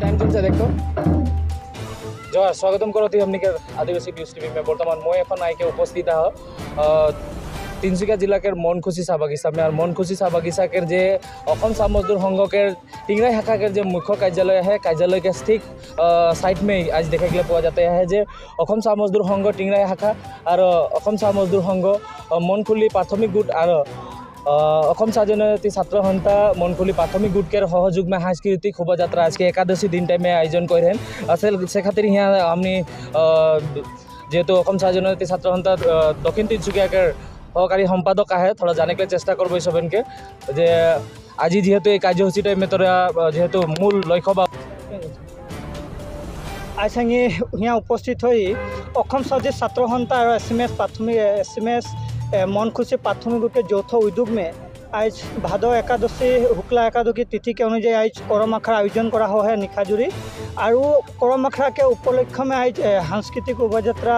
Time चलছে দেখো জয় স্বাগতম করতে हमनिकर आदिवासी न्यूज टीवी में बर्तमान मैं এখন आइके उपस्थित हाँ তিনচুকীয়া জিলাকের মনখুশি চাহ বাগিচা আর মনখুশি চাহ বাগিচাকের যে অসম চাহ মজদুর সংঘকের টিংরাই শাখাকের যে মুখ্য কার্যালয় আহে কার্যালয়কে ঠিক সাইড में आज देखा गया পোৱা যাতে আহে যে অসম চাহ মজদুর সংঘ টিংরাই শাখা আর অসম চাহ মজদুর সংঘ মনখুলি প্রাথমিক গোট আর অসম চাহ জনজাতি ছাত্র সন্থা মনখুলি প্রাথমিক গোটকের সহযোগ में सांस्कृतिक शोभायात्रा आज के एकादशी दिन टाइम में आयोजन करें से खातिर यहाँ हमने जेहेतु অসম চাহ জনজাতি ছাত্র সন্থা दक्षिण তিনচুকীয়াকের সহকারী সম্পাদক আহে থোড়া জানিকে চেষ্টা করবো সবেনকে যে আজি যেহেতু এই কার্যসূচী টাইমে তোরা যেহেতু মূল লক্ষ্য বা आज यहाँ उपस्थित हो ছাত্র সন্থা और SMS प्राथमिक SMS মনখুশি प्राथमिक गोट के যৌথ उद्योग में आज भादो एकादशी शुक्ला एकादशी तिथि के अनुযায়ী आज करम आखड़ा आयोजन करा हुआ है निखाजुरी और करम आखड़ा के उपलक्ष्य में आज सांस्कृतिक शोभायात्रा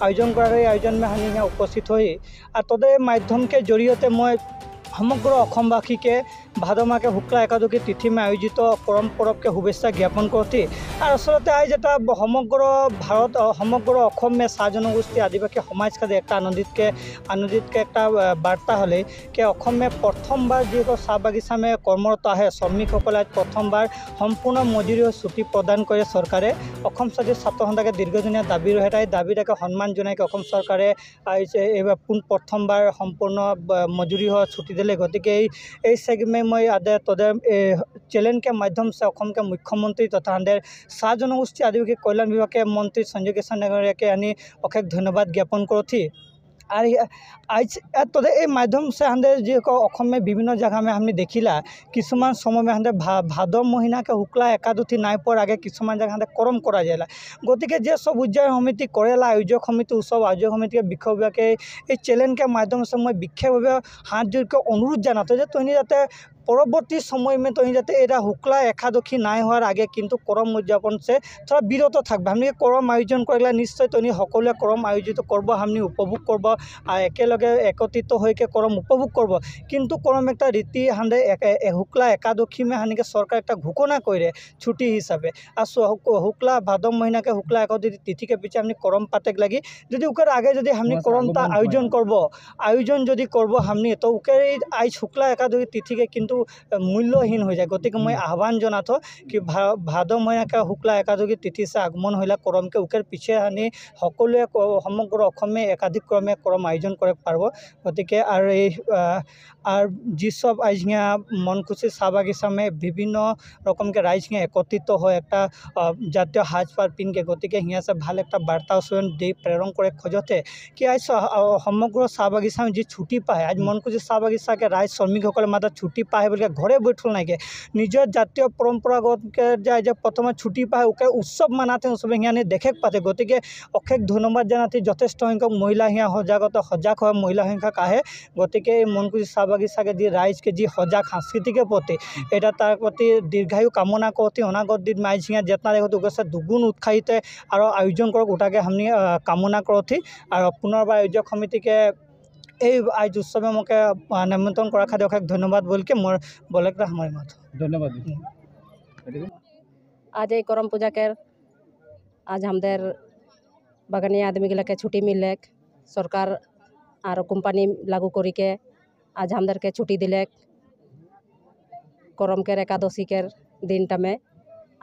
आयोजन कर आयोजन में हम यहाँ उपस्थित हो तदे माध्यम के जरिए मैं समग्र अखमवासी के भादमा के शुक्ला एकादशी तिथि में आयोजित करम पर्व के शुभेच्छा ज्ञापन करती और आसलते आज एट समग्र भारत समग्र अखम में चाह जनगोष्ठी आदिवासी समाज का एक आनंदित के एक वार्ता हले कि अखम में प्रथम बार जी चाह बागिचा में कर्मरत है श्रमिक आज प्रथम बार सम्पूर्ण मजुरी छुट्टी प्रदान करे सरकारे अखम जाति छात्र सन्थाके दीर्घदिनीया दाबी रहे दाबीटाके सन्मान जनाई अखम सरकारे पुन प्रथम बार सम्पूर्ण मजुरी छुट्टी दिले गति के सेगमेंट मैं आदे तदे चैलेंज के माध्यम से अखम के मुख्यमंत्री तथा हमारे चाह जनगोष्ठी आदिवासी कल्याण विभाग के मंत्री संजय किशन डांगरिया के आनी अशेष धन्यवाद ज्ञापन करती और आज तदे माध्यम से हमें जी में विभिन्न जगह में हमने देखिला किसुमान समय में हमें भाद महीना के शुक्ला एकादशी नाई पर आगे किसुमान जगह हमें करम करा जाए गति के जे सब उद्योग समिति करेला आयोजक समिति उत्सव आयोजक समिति के विषय विभाग ये चैलेंज के माध्यम से मैं विशेष भाव हाथ जोड़ के अनुरोध जाना जो तुम जाते परवर्ती समय में तो जाते एटा शुक्ला एकादशी नाई होर आगे किंतु करम उद्यापन से थोड़ा विरत थकबा हमने करम आयोजन कर निश्चय तुम सकलोए करम आयोजित करब हमने उपभोग करब एकेलगे एकत्रित होके करम उपभोग करब किंतु करम एक रीति हमें शुक्ला एकादशी में हानिके सरकार एक घोषणा करे छुट्टी हिसाबे और शुक्ला भाद महीना के शुक्ला एकादशी तिथि के पीछे हमने करम पाते लगी जो उकर आगे जो हमने करम आयोजन करब आयोजन जो करब हमने तो उके आज शुक्ला एकादशी तिथि के किंतु मूल्यहीन हो जाए गति के मैं आह्वान जना तो कि भाद महीना के शुक्ला एकादशी तिथि से आगमन होला करम के उकर पीछे हानि सकलोए समग्र अखम में एकाधिक क्रमे करम आयोजन कर पारब गति के और जी सब आज यहाँ मनखुशी चाह बागिचा में विभिन्न रकम के राइज यहाँ एकत्रित हो एक जातीय हाज पार पिन के गति के यहाँ से भल एक वार्ता दे प्रेरण कर खोजते कि आज समग्र चाह बागिचा में जी छुट्टी पाए आज मनखुशी चाह बागिचा के राइज श्रमिक मात्र छुट्टी पाए बोल घरे बैठल नाइके निजर जातीय परम्परागत के जो प्रथम छुट्टी पाए उके उत्सव मानाते उत्सव यहाँ देखे पाते गति के अशेष धन्यवाद जानाते यथेष्ट संख्यक महिला यहाँ सजाग है महिला संख्यक आए गति के मनखुशी चाह बागिचा के जी राइज के जी सजाग सांस्कृतिक प्रति एटा तार प्रति दीर्घायु कामना करती अनागत दिन आज यहाँ जितना देखो से दुगुण उत्साहित और आयोजन कर उठाके हमने कामना करती और पुनर्बार आयोजक समिति के आज उत्सव में मोके निमंत्रण करा खातिर अशेष धन्यवाद बोल के मोर बोले हमारे मात धन्यवाद आज ये करम पूजा के आज हमारे बागानिया आदमी गिला के छुट्टी मिले सरकार और कोम्पानी लागू करी के आज हमारे के छुट्टी दिले करम के एकादशी के दिन टाइम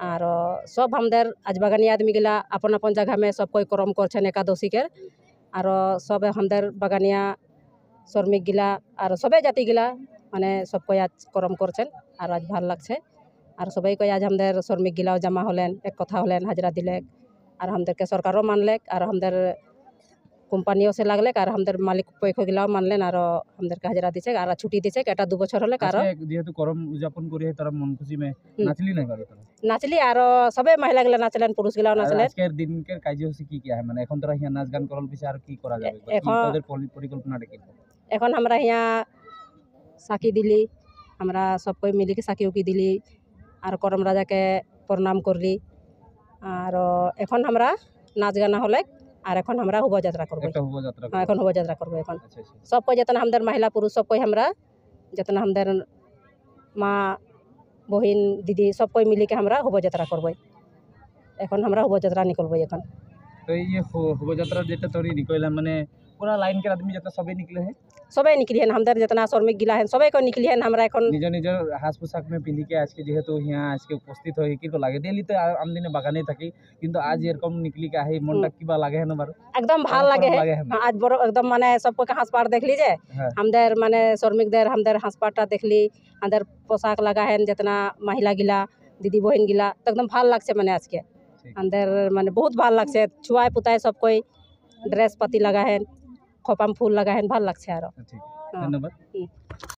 और सब हमारे आज बागानिया आदमी गिला अपन अपन जगह में सब कोई करम कर एकादशी के और सब हमारे बागानिया श्रमिक गिला और सबे जाति गिला माने सब कोई आज करम करछेन और आज भल लागछे और सबाई को आज हमारे श्रमिक गिलाओ जमा हलेन एक कथा हलेन हाजरा दिले और हमारे के सरकारों मानले और हमारे कोम्पानियों से लागले और हमारे मालिक पक्ष गिलाओ मानलेन और हमारे के हाजरा दिछे और छुट्टी दिछे एटा 2 बछर हले और जेहेतु करम उद्यापन करी तारा मनखुशी में नाचली नहीं पारे तारा नाचली और सबे महिला गिला नाचलेन पुरुष गिलाओ नाचलेन आजकेर दिन के कार्यसूची की है माने এখন তোরা হিয়া নাচ গান করল পিছে আর কি করা যাবে তাদের পরিকল্পনাটা কি এখন हमरा यहाँ साकी दिली हमरा सब कोई मिली के साकी उकी दिली और करम राजा के प्रणाम करली और এখন हमरा नाच गाना होले और এখন हमरा शोभायात्रा करबो এখন शोभायात्रा करबो এখন सब कोई जितना हमारे महिला पुरुष सब कोई हमरा जितना हमारे माँ বহিন দিদি সবকই মিলিকে আমরা শোভাযাত্রা করবই। এখন আমরা শোভাযাত্রা নিকলবই এখন। তো এই যে শোভাযাত্রা যেটা তৈরি নিকলাম মানে पूरा लाइन के आदमी जितना सभी निकले हैं সবাই নিকলি হেন আমাদের जितना শ্রমিক গিলা হেন সবাই নিকলি হেন। আমরা এখন निजर निजर हास पोशाक में पिंधि के आज के जेहेतु यहाँ आज के उपस्थित हो कि लागे डेली तो आम दिन बागाने থাকি কিন্তু আজ এরকম নিকলি কে আহি মনটা কিবা লাগে হেন বার একদম ভাল লাগে হেন আজ বড় একদম মানে সবকে হাঁসপাড় দেখলি যে হ্যাঁ আমাদের মানে শ্রমিকদের আমাদের হাঁসপাড়টা দেখলি আমাদের পোশাক লাগা হেন जितना মহিলা গিলা দিদি বহিন গিলা তো একদম ভাল লাগছে মানে আজকে আমাদের মানে বহুত ভাল লাগছে। ছুয়ায় পুতায় সবকই ড্রেস পাতি লাগা হেন খোপাম ফুল লাগা হেন ভাল লাগছে আরো। ঠিক ধন্যবাদ।